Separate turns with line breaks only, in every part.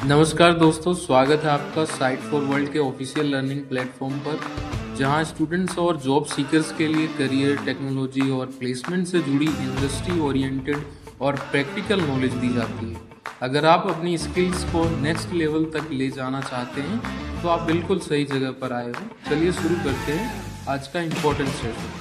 नमस्कार दोस्तों, स्वागत है आपका साइट फॉर वर्ल्ड के ऑफिशियल लर्निंग प्लेटफॉर्म पर, जहां स्टूडेंट्स और जॉब सीकर्स के लिए करियर, टेक्नोलॉजी और प्लेसमेंट से जुड़ी इंडस्ट्री ओरिएंटेड और प्रैक्टिकल नॉलेज दी जाती है। अगर आप अपनी स्किल्स को नेक्स्ट लेवल तक ले जाना चाहते हैं तो आप बिल्कुल सही जगह पर आए हो। चलिए शुरू करते हैं आज का इम्पोर्टेंट सेशन।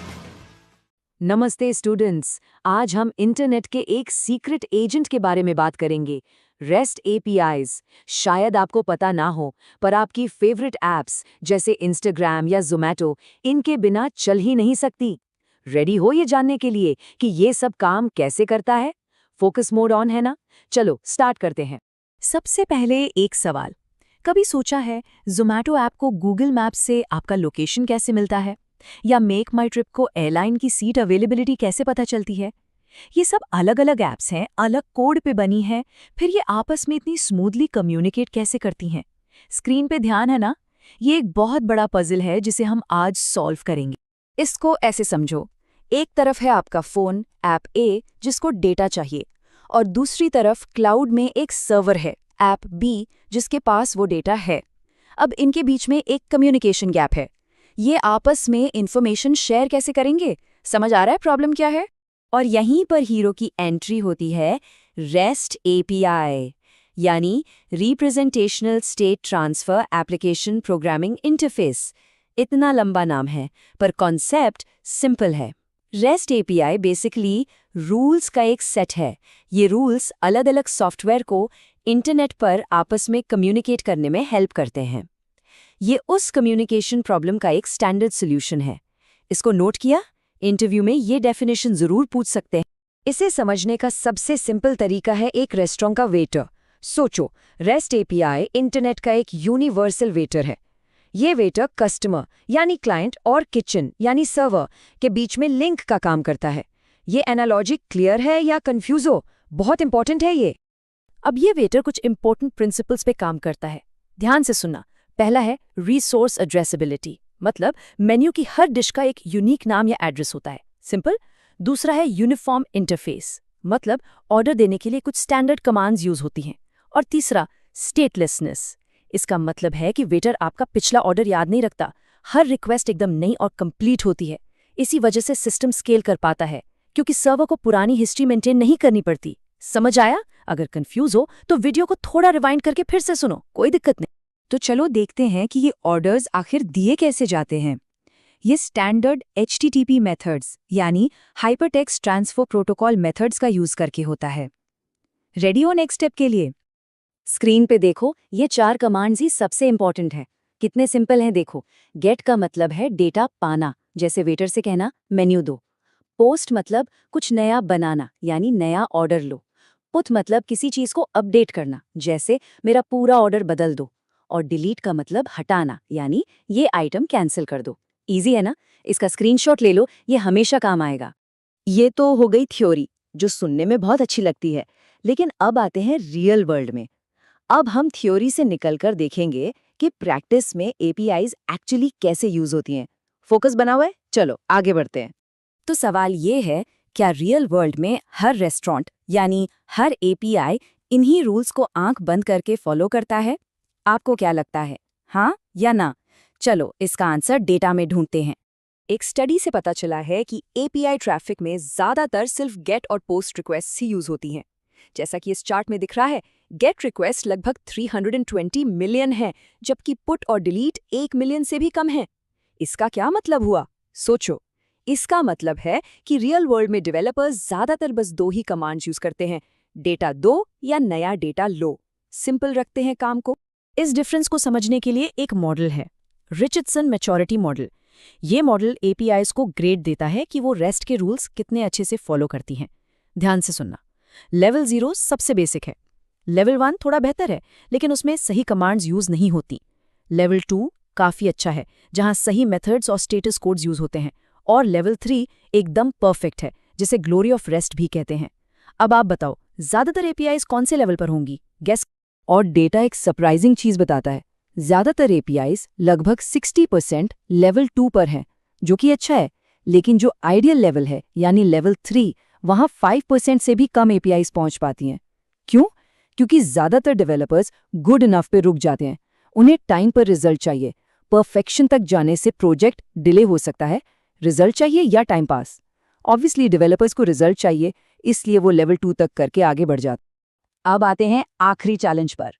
नमस्ते स्टूडेंट्स। आज हम इंटरनेट के एक सीक्रेट एजेंट के बारे में बात करेंगे, रेस्ट एपीआईज। शायद आपको पता ना हो, पर आपकी फेवरेट ऐप्स जैसे इंस्टाग्राम या ज़ोमैटो इनके बिना चल ही नहीं सकती। रेडी हो ये जानने के लिए कि ये सब काम कैसे करता है? फोकस मोड ऑन है ना? चलो स्टार्ट करते हैं। सबसे पहले एक सवाल, कभी सोचा है ज़ोमैटो ऐप को गूगल मैप से आपका लोकेशन कैसे मिलता है? या मेक माई ट्रिप को एयरलाइन की सीट अवेलेबिलिटी कैसे पता चलती है? ये सब अलग अलग ऐप्स हैं, अलग कोड पे बनी हैं, फिर ये आपस में इतनी स्मूथली कम्युनिकेट कैसे करती हैं? स्क्रीन पे ध्यान है ना? ये एक बहुत बड़ा पजल है जिसे हम आज सॉल्व करेंगे। इसको ऐसे समझो, एक तरफ है आपका फ़ोन, ऐप ए, जिसको डेटा चाहिए, और दूसरी तरफ क्लाउड में एक सर्वर है, ऐप बी, जिसके पास वो डेटा है। अब इनके बीच में एक कम्युनिकेशन गैप है। ये आपस में इंफॉर्मेशन शेयर कैसे करेंगे? समझ आ रहा है प्रॉब्लम क्या है? और यहीं पर हीरो की एंट्री होती है, रेस्ट एपीआई, यानी representational state transfer application programming interface. इतना लंबा नाम है, पर कॉन्सेप्ट सिंपल है। रेस्ट एपीआई बेसिकली रूल्स का एक सेट है। ये रूल्स अलग अलग सॉफ्टवेयर को इंटरनेट पर आपस में कम्युनिकेट करने में हेल्प करते हैं। ये उस कम्युनिकेशन प्रॉब्लम का एक स्टैंडर्ड सॉल्यूशन है। इसको नोट किया? इंटरव्यू में ये डेफिनेशन जरूर पूछ सकते हैं। इसे समझने का सबसे सिंपल तरीका है एक रेस्टोरेंट का वेटर। सोचो, रेस्ट एपीआई इंटरनेट का एक यूनिवर्सल वेटर है। ये वेटर कस्टमर यानी क्लाइंट और किचन यानी सर्वर के बीच में लिंक का काम करता है। ये एनालॉजी क्लियर है या कंफ्यूज हो? बहुत इंपॉर्टेंट है ये। अब ये वेटर कुछ इंपॉर्टेंट प्रिंसिपल्स पे काम करता है, ध्यान से सुनना। पहला है रिसोर्स एड्रेसेबिलिटी, मतलब मेन्यू की हर डिश का एक यूनिक नाम या एड्रेस होता है, सिंपल। दूसरा है यूनिफॉर्म इंटरफेस, मतलब ऑर्डर देने के लिए कुछ स्टैंडर्ड कमांड्स यूज होती हैं। और तीसरा स्टेटलेसनेस, इसका मतलब है कि वेटर आपका पिछला ऑर्डर याद नहीं रखता, हर रिक्वेस्ट एकदम नई और कंप्लीट होती है। इसी वजह से सिस्टम स्केल कर पाता है, क्योंकि सर्वर को पुरानी हिस्ट्री मेंटेन नहीं करनी पड़ती। समझ आया? अगर कंफ्यूज हो तो वीडियो को थोड़ा रिवाइंड करके फिर से सुनो, कोई दिक्कत नहीं। तो चलो देखते हैं कि ये ऑर्डर्स आखिर दिए कैसे जाते हैं। ये स्टैंडर्ड HTTP मेथड्स यानी हाइपरटेक्स्ट ट्रांसफर प्रोटोकॉल मेथड्स का यूज करके होता है। रेडी हो नेक्स्ट स्टेप के लिए? स्क्रीन पे देखो, ये 4 कमांड्स ही सबसे इंपॉर्टेंट है। कितने सिंपल हैं देखो। गेट का मतलब है डेटा पाना, जैसे वेटर से कहना मेन्यू दो। पोस्ट मतलब कुछ नया बनाना, यानी नया ऑर्डर लो। पुट मतलब किसी चीज को अपडेट करना, जैसे मेरा पूरा ऑर्डर बदल दो। और डिलीट का मतलब हटाना, यानी ये आइटम कैंसिल कर दो। इजी है ना? इसका स्क्रीनशॉट ले लो, ये हमेशा काम आएगा। ये तो हो गई थ्योरी, जो सुनने में बहुत अच्छी लगती है। लेकिन अब आते हैं रियल वर्ल्ड में। अब हम थ्योरी से निकलकर देखेंगे कि प्रैक्टिस में एपीआईज एक्चुअली कैसे यूज होती हैं। फोकस बना हुआ है? चलो आगे बढ़ते हैं। तो सवाल ये है, क्या रियल वर्ल्ड में हर रेस्टोरेंट यानी हर एपीआई इन्हीं रूल्स को आंख बंद करके फॉलो करता है? आपको क्या लगता है, हाँ या ना? चलो इसका आंसर डेटा में ढूंढते हैं। एक स्टडी से पता चला है कि एपीआई ट्रैफिक में ज्यादातर सिर्फ गेट और पोस्ट रिक्वेस्ट ही यूज होती हैं। जैसा कि इस चार्ट में दिख रहा है, गेट रिक्वेस्ट लगभग 320 मिलियन है, जबकि पुट और डिलीट 1 मिलियन से भी कम है। इसका क्या मतलब हुआ? सोचो, इसका मतलब है कि रियल वर्ल्ड में डेवलपर्स ज्यादातर बस 2 ही कमांड्स यूज करते हैं, डेटा दो या नया डेटा लो। सिंपल रखते हैं काम को। इस डिफरेंस को समझने के लिए एक मॉडल है, रिचर्डसन मैच्योरिटी मॉडल। ये मॉडल एपीआईज को ग्रेड देता है कि वो रेस्ट के रूल्स कितने अच्छे से फॉलो करती हैं। ध्यान से सुनना। लेवल 0 सबसे बेसिक है। लेवल 1 थोड़ा बेहतर है, लेकिन उसमें सही कमांड्स यूज नहीं होती। लेवल 2 काफी अच्छा है, जहां सही मेथड्स और स्टेटस कोड्स यूज होते हैं। और लेवल 3 एकदम परफेक्ट है, जिसे ग्लोरी ऑफ रेस्ट भी कहते हैं। अब आप बताओ, ज्यादातर एपीआईज कौन से लेवल पर होंगी? गेस। और डेटा एक सरप्राइजिंग चीज बताता है, ज्यादातर एपीआईज लगभग 60% लेवल 2 पर हैं, जो कि अच्छा है। लेकिन जो आइडियल लेवल है यानी लेवल 3, वहां 5% से भी कम एपीआईज पहुंच पाती हैं। क्यों? क्योंकि ज़्यादातर डेवलपर्स गुड इनफ पे रुक जाते हैं। उन्हें टाइम पर रिजल्ट चाहिए। परफेक्शन तक जाने से प्रोजेक्ट डिले हो सकता है। रिजल्ट चाहिए या टाइम पास? ऑब्वियसली डेवलपर्स को रिजल्ट चाहिए, इसलिए वो लेवल 2 तक करके आगे बढ़ जाते। अब आते हैं आखिरी चैलेंज पर।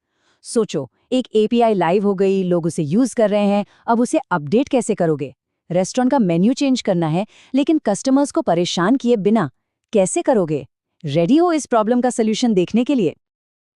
सोचो, एक एपीआई लाइव हो गई, लोग उसे यूज कर रहे हैं, अब उसे अपडेट कैसे करोगे? रेस्टोरेंट का मेन्यू चेंज करना है, लेकिन कस्टमर्स को परेशान किए बिना कैसे करोगे? रेडी हो इस प्रॉब्लम का सलूशन देखने के लिए?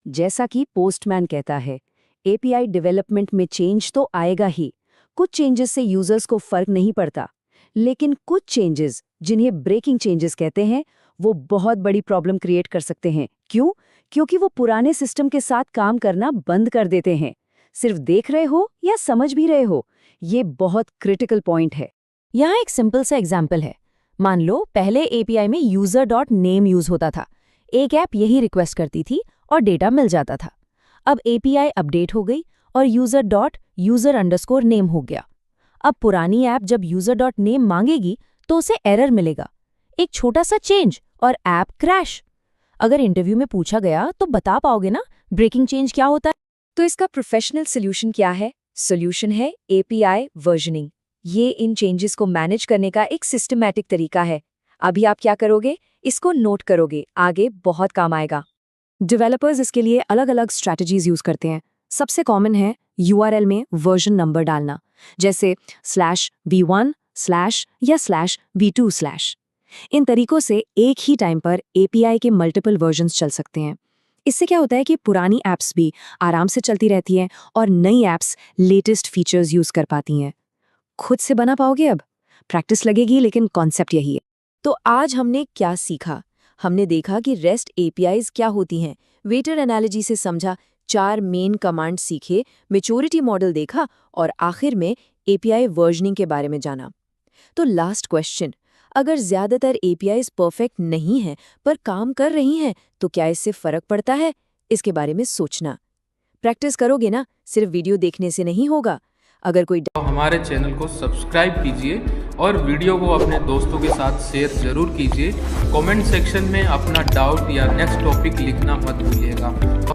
जैसा कि पोस्टमैन कहता है, एपीआई डेवलपमेंट में चेंज तो आएगा ही। कुछ चेंजेस से यूजर्स को फर्क नहीं पड़ता, लेकिन कुछ चेंजेस, जिन्हें ब्रेकिंग चेंजेस कहते हैं, वो बहुत बड़ी प्रॉब्लम क्रिएट कर सकते हैं। क्यों? क्योंकि वो पुराने सिस्टम के साथ काम करना बंद कर देते हैं। सिर्फ देख रहे हो या समझ भी रहे हो, ये बहुत क्रिटिकल पॉइंट है। यहाँ एक सिंपल सा एग्जाम्पल है। मान लो पहले एपीआई में user.name यूज होता था। एक ऐप यही रिक्वेस्ट करती थी और डेटा मिल जाता था। अब एपीआई अपडेट हो गई और user.user_name हो गया। अब पुरानी ऐप जब user.name मांगेगी तो उसे एरर मिलेगा, एक छोटा सा चेंज और ऐप क्रैश। अगर इंटरव्यू में पूछा गया तो बता पाओगे ना ब्रेकिंग चेंज क्या होता है? तो इसका प्रोफेशनल सोल्यूशन क्या है? सोल्यूशन है एपीआई वर्जनिंग। ये इन चेंजेस को मैनेज करने का एक सिस्टमैटिक तरीका है। अभी आप क्या करोगे? इसको नोट करोगे, आगे बहुत काम आएगा। डेवलपर्स इसके लिए अलग अलग स्ट्रैटेजीज यूज करते हैं। सबसे कॉमन है यूआरएल में वर्जन नंबर डालना, जैसे /v1/ या /v2/। इन तरीकों से एक ही टाइम पर एपीआई के मल्टीपल वर्जन्स चल सकते हैं। इससे क्या होता है कि पुरानी ऐप्स भी आराम से चलती रहती हैं और नई ऐप्स लेटेस्ट फीचर्स यूज कर पाती हैं। खुद से बना पाओगे अब? प्रैक्टिस लगेगी, लेकिन कॉन्सेप्ट यही है। तो आज हमने क्या सीखा? हमने देखा कि रेस्ट एपीआईज क्या होती हैं, वेटर एनालॉजी से समझा, 4 मेन कमांड सीखे, मैच्योरिटी मॉडल देखा और आखिर में एपीआई वर्जनिंग के बारे में जाना। तो लास्ट क्वेश्चन, अगर ज्यादातर एपीआईज परफेक्ट नहीं हैं पर काम कर रही हैं, तो क्या इससे फर्क पड़ता है? इसके बारे में सोचना। प्रैक्टिस करोगे ना, सिर्फ वीडियो देखने से नहीं होगा। अगर कोई
हमारे चैनल को सब्सक्राइब कीजिए और वीडियो को अपने दोस्तों के साथ शेयर जरूर कीजिए। कमेंट सेक्शन में अपना डाउट या नेक्स्ट टॉपिक लिखना मत भूलिएगा।